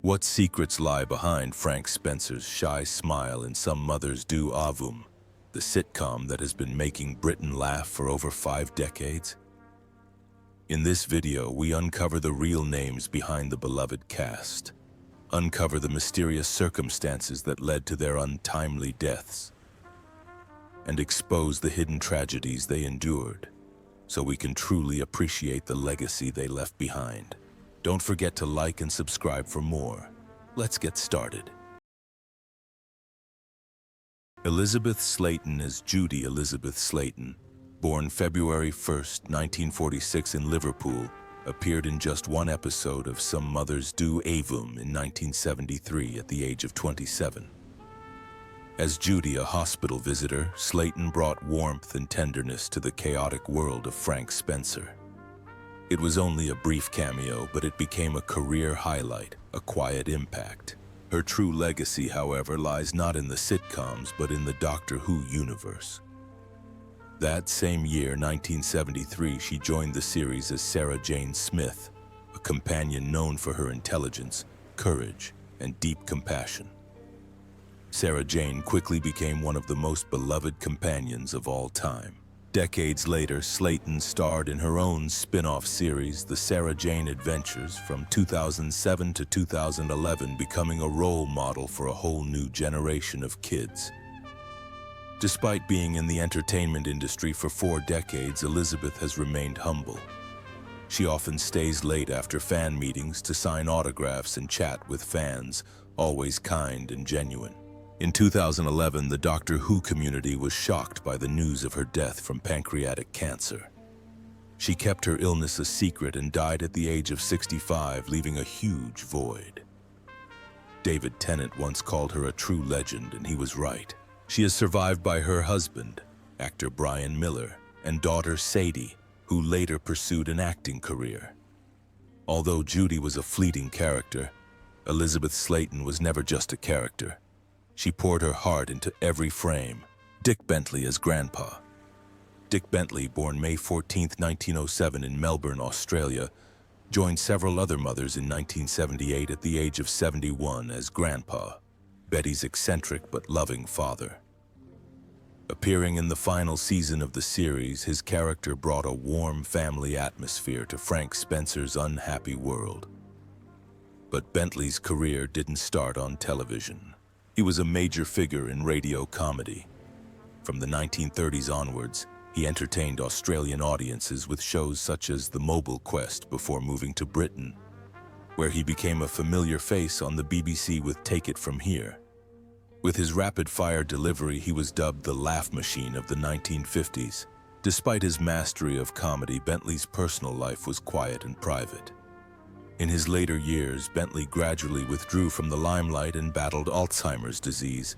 What secrets lie behind Frank Spencer's shy smile in Some Mothers Do Avum, the sitcom that has been making Britain laugh for over 5 decades? In this video, we uncover the real names behind the beloved cast, uncover the mysterious circumstances that led to their untimely deaths, and expose the hidden tragedies they endured, so we can truly appreciate the legacy they left behind. Don't forget to like and subscribe for more. Let's get started. Elizabeth Slaton is Judy Elizabeth Slaton, born February 1st, 1946 in Liverpool, appeared in just one episode of Some Mothers Do Avum in 1973 at the age of 27. As Judy, a hospital visitor, Slaton brought warmth and tenderness to the chaotic world of Frank Spencer. It was only a brief cameo, but it became a career highlight, a quiet impact. Her true legacy, however, lies not in the sitcoms, but in the Doctor Who universe. That same year, 1973, she joined the series as Sarah Jane Smith, a companion known for her intelligence, courage, and deep compassion. Sarah Jane quickly became one of the most beloved companions of all time. Decades later, Slaton starred in her own spin-off series, The Sarah Jane Adventures, from 2007 to 2011, becoming a role model for a whole new generation of kids. Despite being in the entertainment industry for 4 decades, Elizabeth has remained humble. She often stays late after fan meetings to sign autographs and chat with fans, always kind and genuine. In 2011, the Doctor Who community was shocked by the news of her death from pancreatic cancer. She kept her illness a secret and died at the age of 65, leaving a huge void. David Tennant once called her a true legend, and he was right. She is survived by her husband, actor Brian Miller, and daughter Sadie, who later pursued an acting career. Although Judy was a fleeting character, Elizabeth Slaton was never just a character. She poured her heart into every frame. Dick Bentley as Grandpa. Dick Bentley, born May 14, 1907 in Melbourne, Australia, joined several other mothers in 1978 at the age of 71 as Grandpa, Betty's eccentric but loving father. Appearing in the final season of the series, his character brought a warm family atmosphere to Frank Spencer's unhappy world. But Bentley's career didn't start on television. He was a major figure in radio comedy. From the 1930s onwards, he entertained Australian audiences with shows such as The Mobile Quest before moving to Britain, where he became a familiar face on the BBC with Take It From Here. With his rapid-fire delivery, he was dubbed the laugh machine of the 1950s. Despite his mastery of comedy, Bentley's personal life was quiet and private. In his later years, Bentley gradually withdrew from the limelight and battled Alzheimer's disease,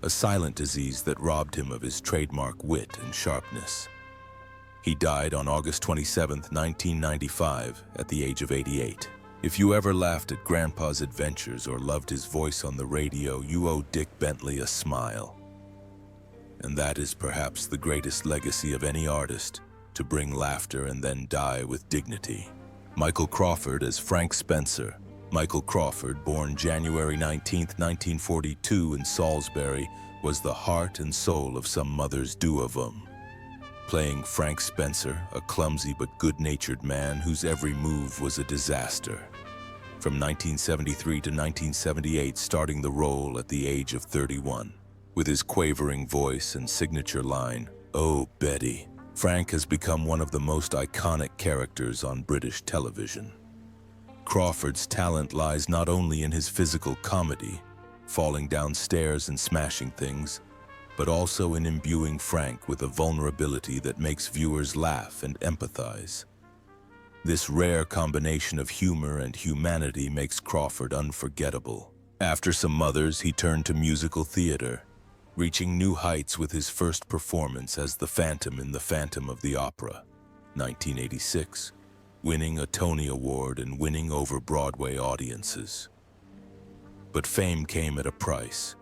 a silent disease that robbed him of his trademark wit and sharpness. He died on August 27, 1995, at the age of 88. If you ever laughed at Grandpa's adventures or loved his voice on the radio, you owe Dick Bentley a smile. And that is perhaps the greatest legacy of any artist, to bring laughter and then die with dignity. Michael Crawford as Frank Spencer. Michael Crawford, born January 19, 1942 in Salisbury, was the heart and soul of Some Mothers Do Avum. Playing Frank Spencer, a clumsy but good-natured man whose every move was a disaster. From 1973 to 1978, starting the role at the age of 31. With his quavering voice and signature line, "Oh, Betty," Frank has become one of the most iconic characters on British television. Crawford's talent lies not only in his physical comedy, falling down stairs and smashing things, but also in imbuing Frank with a vulnerability that makes viewers laugh and empathize. This rare combination of humor and humanity makes Crawford unforgettable. After Some Mothers, he turned to musical theater, reaching new heights with his first performance as the Phantom in The Phantom of the Opera, 1986, winning a Tony Award and winning over Broadway audiences. But fame came at a price.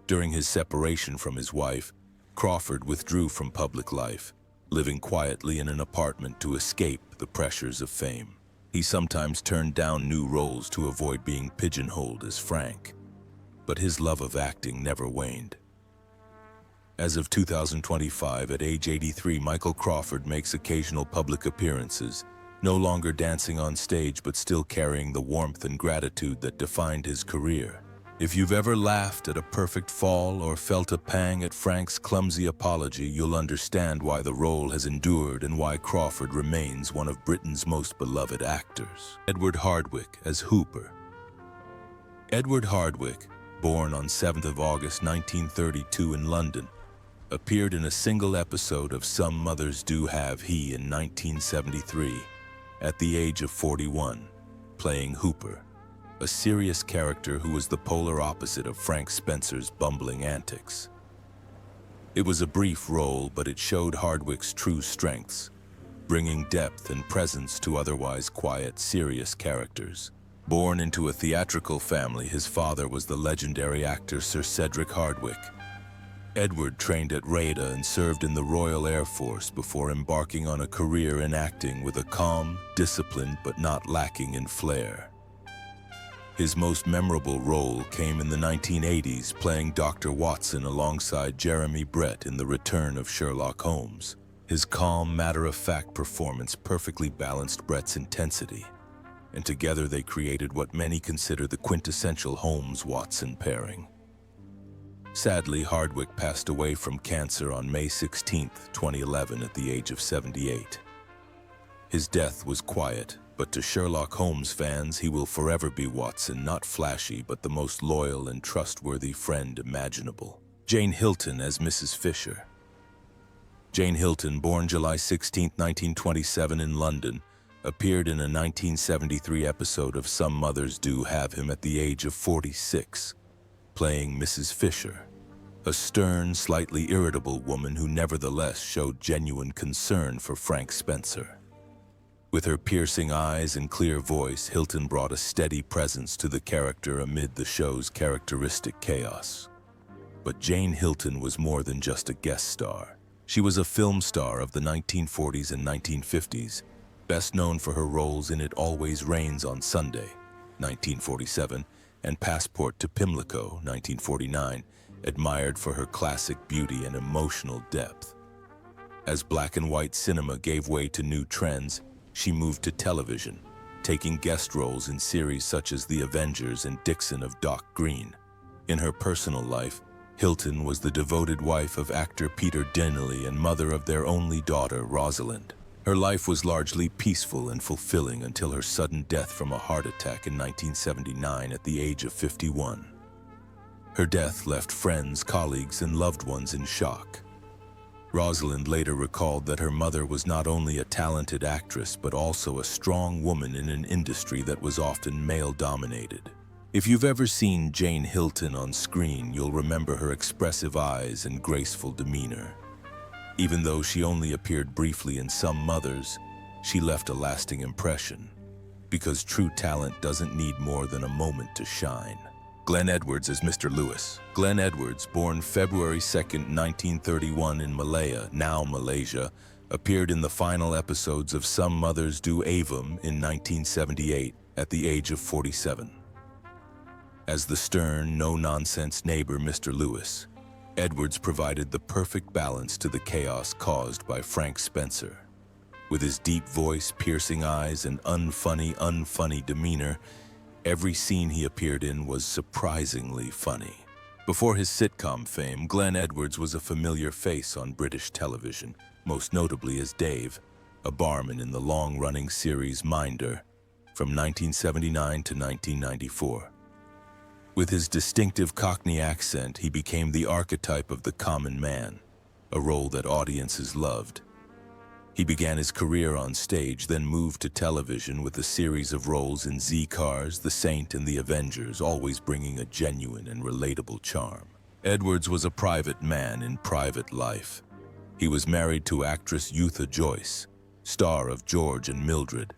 During his separation from his wife, Crawford withdrew from public life, living quietly in an apartment to escape the pressures of fame. He sometimes turned down new roles to avoid being pigeonholed as Frank, but his love of acting never waned. As of 2025, at age 83, Michael Crawford makes occasional public appearances, no longer dancing on stage but still carrying the warmth and gratitude that defined his career. If you've ever laughed at a perfect fall or felt a pang at Frank's clumsy apology, you'll understand why the role has endured and why Crawford remains one of Britain's most beloved actors. Edward Hardwicke as Hooper. Edward Hardwicke, born on 7th of August 1932 in London, appeared in a single episode of Some Mothers Do Have He in 1973, at the age of 41, playing Hooper, a serious character who was the polar opposite of Frank Spencer's bumbling antics. It was a brief role, but it showed Hardwicke's true strengths, bringing depth and presence to otherwise quiet, serious characters. Born into a theatrical family, his father was the legendary actor Sir Cedric Hardwicke. Edward trained at RADA and served in the Royal Air Force before embarking on a career in acting with a calm, disciplined, but not lacking in flair. His most memorable role came in the 1980s, playing Dr. Watson alongside Jeremy Brett in The Return of Sherlock Holmes. His calm, matter-of-fact performance perfectly balanced Brett's intensity, and together they created what many consider the quintessential Holmes-Watson pairing. Sadly, Hardwicke passed away from cancer on May 16, 2011, at the age of 78. His death was quiet, but to Sherlock Holmes fans, he will forever be Watson, not flashy, but the most loyal and trustworthy friend imaginable. Jane Hilton as Mrs. Fisher. Jane Hilton, born July 16, 1927 in London, appeared in a 1973 episode of Some Mothers Do Have Him at the age of 46, playing Mrs. Fisher, a stern, slightly irritable woman who nevertheless showed genuine concern for Frank Spencer. With her piercing eyes and clear voice, Hilton brought a steady presence to the character amid the show's characteristic chaos. But Jane Hilton was more than just a guest star. She was a film star of the 1940s and 1950s, best known for her roles in It Always Rains on Sunday, 1947, and Passport to Pimlico, 1949, admired for her classic beauty and emotional depth. As black and white cinema gave way to new trends, she moved to television, taking guest roles in series such as The Avengers and Dixon of Dock Green. In her personal life, Hilton was the devoted wife of actor Peter Dineley and mother of their only daughter, Rosalind. Her life was largely peaceful and fulfilling until her sudden death from a heart attack in 1979 at the age of 51. Her death left friends, colleagues, and loved ones in shock. Rosalind later recalled that her mother was not only a talented actress but also a strong woman in an industry that was often male-dominated. If you've ever seen Jane Hilton on screen, you'll remember her expressive eyes and graceful demeanor. Even though she only appeared briefly in Some Mothers, she left a lasting impression, because true talent doesn't need more than a moment to shine. Glenn Edwards as Mr. Lewis. Glenn Edwards, born February 2, 1931 in Malaya, now Malaysia, appeared in the final episodes of Some Mothers Do Avum in 1978 at the age of 47. As the stern, no-nonsense neighbor Mr. Lewis, Edwards provided the perfect balance to the chaos caused by Frank Spencer. With his deep voice, piercing eyes, and unfunny demeanor, every scene he appeared in was surprisingly funny. Before his sitcom fame, Glenn Edwards was a familiar face on British television, most notably as Dave, a barman in the long-running series Minder, from 1979 to 1994. With his distinctive Cockney accent, he became the archetype of the common man, a role that audiences loved. He began his career on stage, then moved to television with a series of roles in Z-Cars, The Saint, and The Avengers, always bringing a genuine and relatable charm. Edwards was a private man in private life. He was married to actress Eutha Joyce, star of George and Mildred.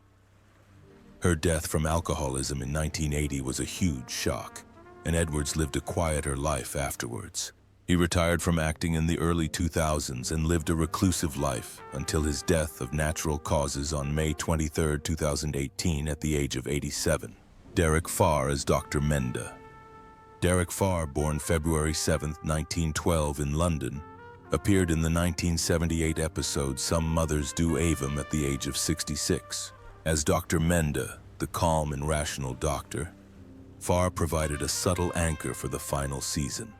Her death from alcoholism in 1980 was a huge shock, and Edwards lived a quieter life afterwards. He retired from acting in the early 2000s and lived a reclusive life until his death of natural causes on May 23, 2018 at the age of 87. Derek Farr as Dr. Menda. Derek Farr, born February 7, 1912 in London, appeared in the 1978 episode Some Mothers Do Avum at the age of 66. As Dr. Menda, the calm and rational doctor, Farr provided a subtle anchor for the final season.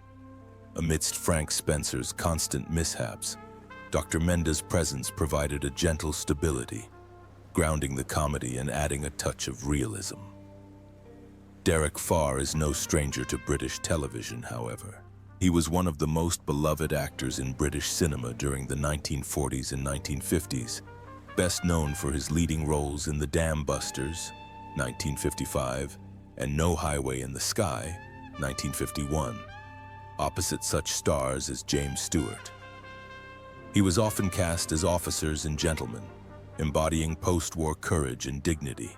Amidst Frank Spencer's constant mishaps, Dr. Menda's presence provided a gentle stability, grounding the comedy and adding a touch of realism. Derek Farr is no stranger to British television, however. He was one of the most beloved actors in British cinema during the 1940s and 1950s, best known for his leading roles in The Dam Busters, 1955, and No Highway in the Sky, 1951. Opposite such stars as James Stewart. He was often cast as officers and gentlemen, embodying post-war courage and dignity.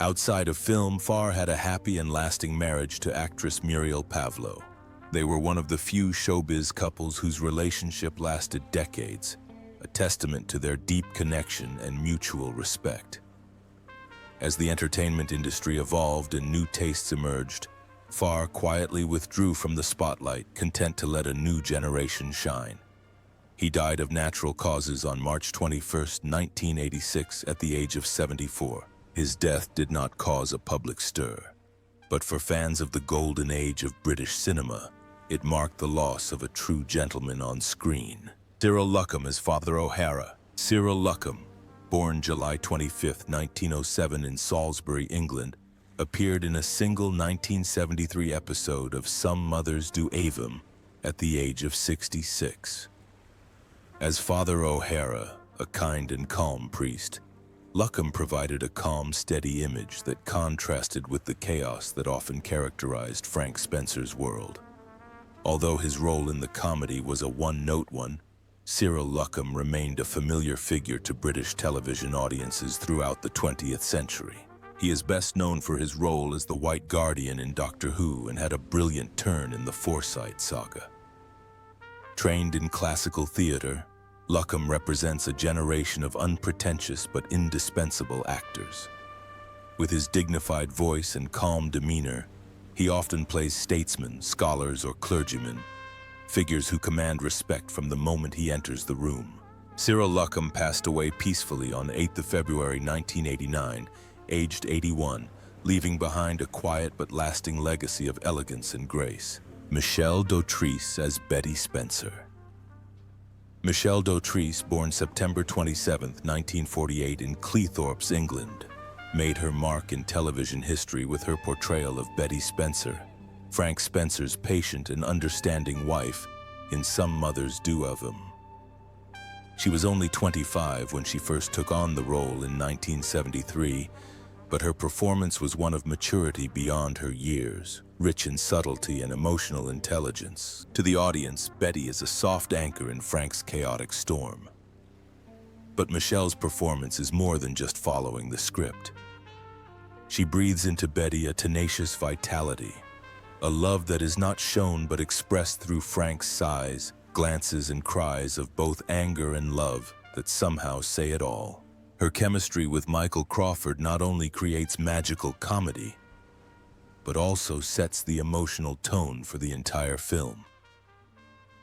Outside of film, Farr had a happy and lasting marriage to actress Muriel Pavlo. They were one of the few showbiz couples whose relationship lasted decades, a testament to their deep connection and mutual respect. As the entertainment industry evolved and new tastes emerged, Farr quietly withdrew from the spotlight, content to let a new generation shine. He died of natural causes on March 21, 1986, at the age of 74. His death did not cause a public stir, but for fans of the golden age of British cinema, it marked the loss of a true gentleman on screen. Cyril Luckham as Father O'Hara. Cyril Luckham, born July 25, 1907 in Salisbury, England, appeared in a single 1973 episode of Some Mothers Do Avum at the age of 66. As Father O'Hara, a kind and calm priest, Luckham provided a calm, steady image that contrasted with the chaos that often characterized Frank Spencer's world. Although his role in the comedy was a one-note one, Cyril Luckham remained a familiar figure to British television audiences throughout the 20th century. He is best known for his role as the White Guardian in Doctor Who and had a brilliant turn in the Forsyte saga. Trained in classical theater, Luckham represents a generation of unpretentious but indispensable actors. With his dignified voice and calm demeanor, he often plays statesmen, scholars, or clergymen, figures who command respect from the moment he enters the room. Cyril Luckham passed away peacefully on 8th of February 1989, aged 81, leaving behind a quiet but lasting legacy of elegance and grace. Michelle Dautrice as Betty Spencer. Michelle Dautrice, born September 27, 1948 in Cleethorpes, England, made her mark in television history with her portrayal of Betty Spencer, Frank Spencer's patient and understanding wife, in Some Mothers Do Avum. She was only 25 when she first took on the role in 1973, but her performance was one of maturity beyond her years, rich in subtlety and emotional intelligence. To the audience, Betty is a soft anchor in Frank's chaotic storm. But Michelle's performance is more than just following the script. She breathes into Betty a tenacious vitality, a love that is not shown but expressed through Frank's sighs, glances, and cries of both anger and love that somehow say it all. Her chemistry with Michael Crawford not only creates magical comedy, but also sets the emotional tone for the entire film.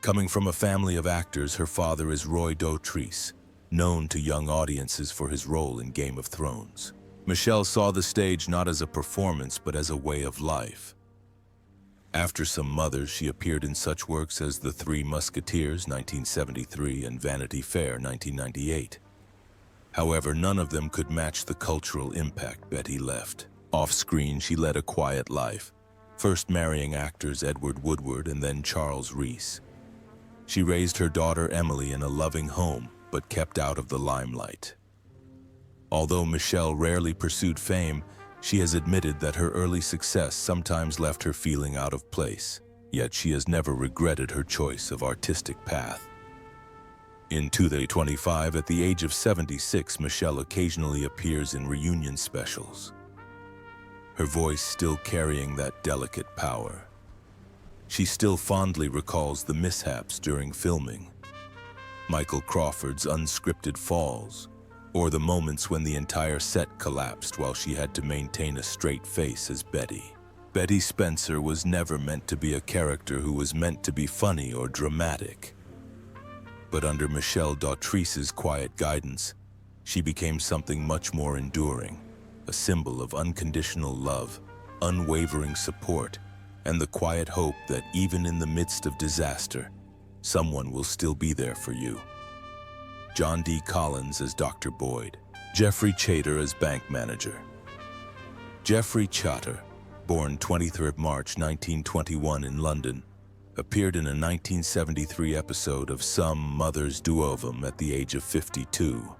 Coming from a family of actors, her father is Roy Dautrice, known to young audiences for his role in Game of Thrones. Michelle saw the stage not as a performance, but as a way of life. After Some Mothers, she appeared in such works as The Three Musketeers, 1973, and Vanity Fair, 1998. However, none of them could match the cultural impact Betty left. Off-screen, she led a quiet life, first marrying actors Edward Woodward and then Charles Reese. She raised her daughter Emily in a loving home, but kept out of the limelight. Although Michelle rarely pursued fame, she has admitted that her early success sometimes left her feeling out of place, yet she has never regretted her choice of artistic path. In 2025, at the age of 76, Michelle occasionally appears in reunion specials, her voice still carrying that delicate power. She still fondly recalls the mishaps during filming, Michael Crawford's unscripted falls, or the moments when the entire set collapsed while she had to maintain a straight face as Betty. Betty Spencer was never meant to be a character who was meant to be funny or dramatic. But under Michelle Dautrice's quiet guidance, she became something much more enduring, a symbol of unconditional love, unwavering support, and the quiet hope that even in the midst of disaster, someone will still be there for you. John D. Collins as Dr. Boyd, Jeffrey Chater as bank manager. Jeffrey Chater, born 23rd March 1921 in London, appeared in a 1973 episode of Some Mothers Do Ovum at the age of 52.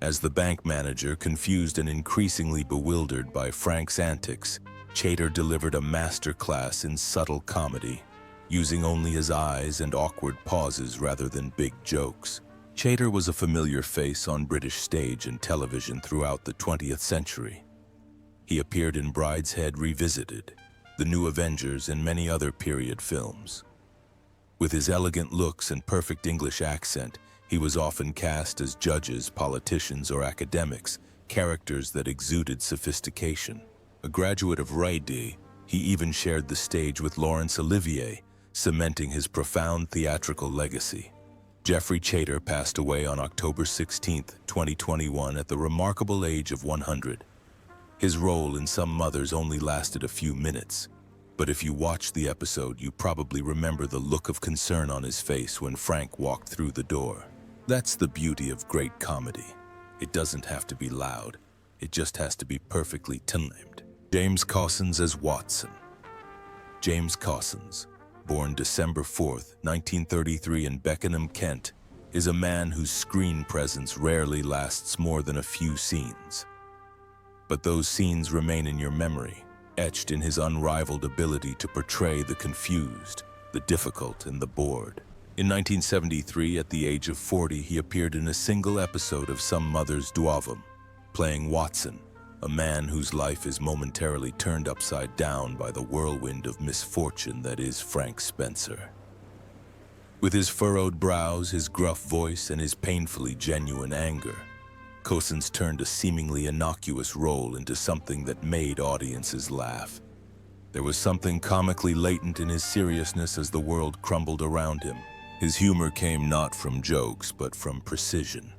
As the bank manager, confused and increasingly bewildered by Frank's antics, Chater delivered a masterclass in subtle comedy, using only his eyes and awkward pauses rather than big jokes. Chater was a familiar face on British stage and television throughout the 20th century. He appeared in Brideshead Revisited, The New Avengers, and many other period films. With his elegant looks and perfect English accent, he was often cast as judges, politicians, or academics, characters that exuded sophistication. A graduate of RAID, he even shared the stage with Laurence Olivier, cementing his profound theatrical legacy. Jeffrey Chater passed away on October 16, 2021 at the remarkable age of 100. His role in Some Mothers only lasted a few minutes, but if you watched the episode, you probably remember the look of concern on his face when Frank walked through the door. That's the beauty of great comedy. It doesn't have to be loud. It just has to be perfectly timed. James Cossins as Watson. James Cossins, born December 4, 1933 in Beckenham, Kent, is a man whose screen presence rarely lasts more than a few scenes. But those scenes remain in your memory, etched in his unrivaled ability to portray the confused, the difficult, and the bored. In 1973, at the age of 40, he appeared in a single episode of Some Mothers Do Ovum, playing Watson, a man whose life is momentarily turned upside down by the whirlwind of misfortune that is Frank Spencer. With his furrowed brows, his gruff voice, and his painfully genuine anger, Cossins turned a seemingly innocuous role into something that made audiences laugh. There was something comically latent in his seriousness as the world crumbled around him. His humor came not from jokes, but from precision.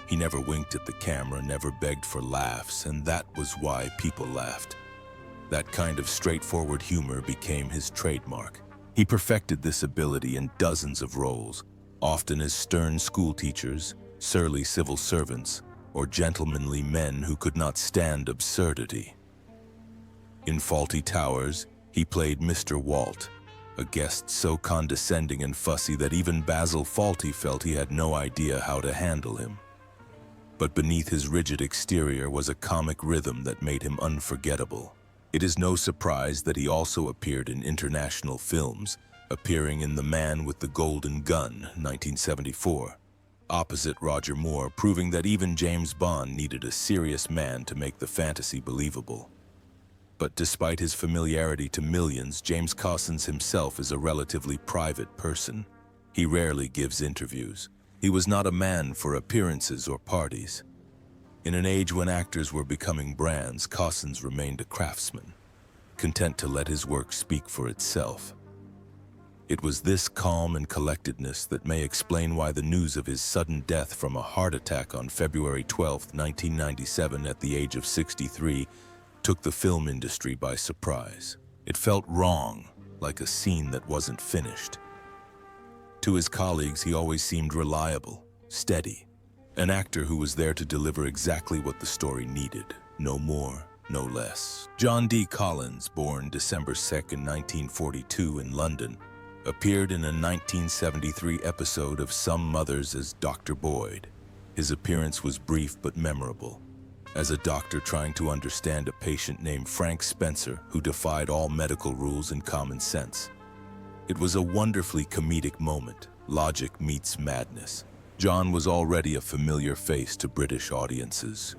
He never winked at the camera, never begged for laughs, and that was why people laughed. That kind of straightforward humor became his trademark. He perfected this ability in dozens of roles, often as stern schoolteachers, surly civil servants, or gentlemanly men who could not stand absurdity. In Fawlty Towers, he played Mr. Walt, a guest so condescending and fussy that even Basil Fawlty felt he had no idea how to handle him. But beneath his rigid exterior was a comic rhythm that made him unforgettable. It is no surprise that he also appeared in international films, appearing in The Man with the Golden Gun, 1974, opposite Roger Moore, proving that even James Bond needed a serious man to make the fantasy believable. But despite his familiarity to millions, James Cossins himself is a relatively private person. He rarely gives interviews. He was not a man for appearances or parties. In an age when actors were becoming brands, Cossins remained a craftsman, content to let his work speak for itself. It was this calm and collectedness that may explain why the news of his sudden death from a heart attack on February 12, 1997, at the age of 63, took the film industry by surprise. It felt wrong, like a scene that wasn't finished. To his colleagues, he always seemed reliable, steady, an actor who was there to deliver exactly what the story needed, no more, no less. John D. Collins, born December 2, 1942 in London, appeared in a 1973 episode of Some Mothers as Dr. Boyd. His appearance was brief but memorable, as a doctor trying to understand a patient named Frank Spencer who defied all medical rules and common sense. It was a wonderfully comedic moment. Logic meets madness. John was already a familiar face to British audiences,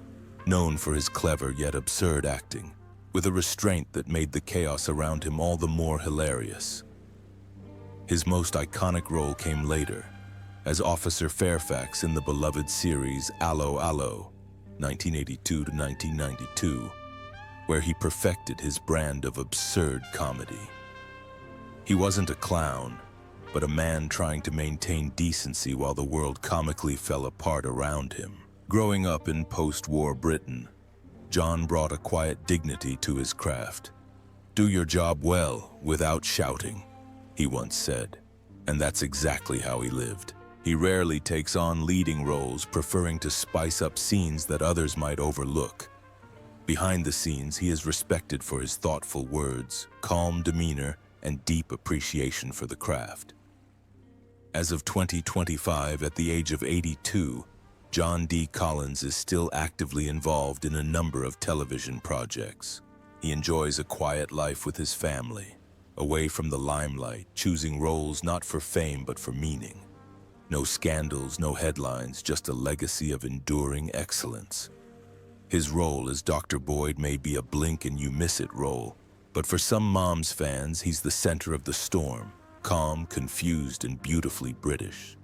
known for his clever yet absurd acting, with a restraint that made the chaos around him all the more hilarious. His most iconic role came later, as Officer Fairfax in the beloved series Allo Allo, 1982 to 1992, where he perfected his brand of absurd comedy. He wasn't a clown, but a man trying to maintain decency while the world comically fell apart around him. Growing up in post-war Britain, John brought a quiet dignity to his craft. "Do your job well, without shouting," he once said, and that's exactly how he lived. He rarely takes on leading roles, preferring to spice up scenes that others might overlook. Behind the scenes, he is respected for his thoughtful words, calm demeanor, and deep appreciation for the craft. As of 2025, at the age of 82, John D. Collins is still actively involved in a number of television projects. He enjoys a quiet life with his family, away from the limelight, choosing roles not for fame but for meaning. No scandals, no headlines, just a legacy of enduring excellence. His role as Dr. Boyd may be a blink-and-you-miss-it role, but for some Moms fans, he's the center of the storm, calm, confused, and beautifully British.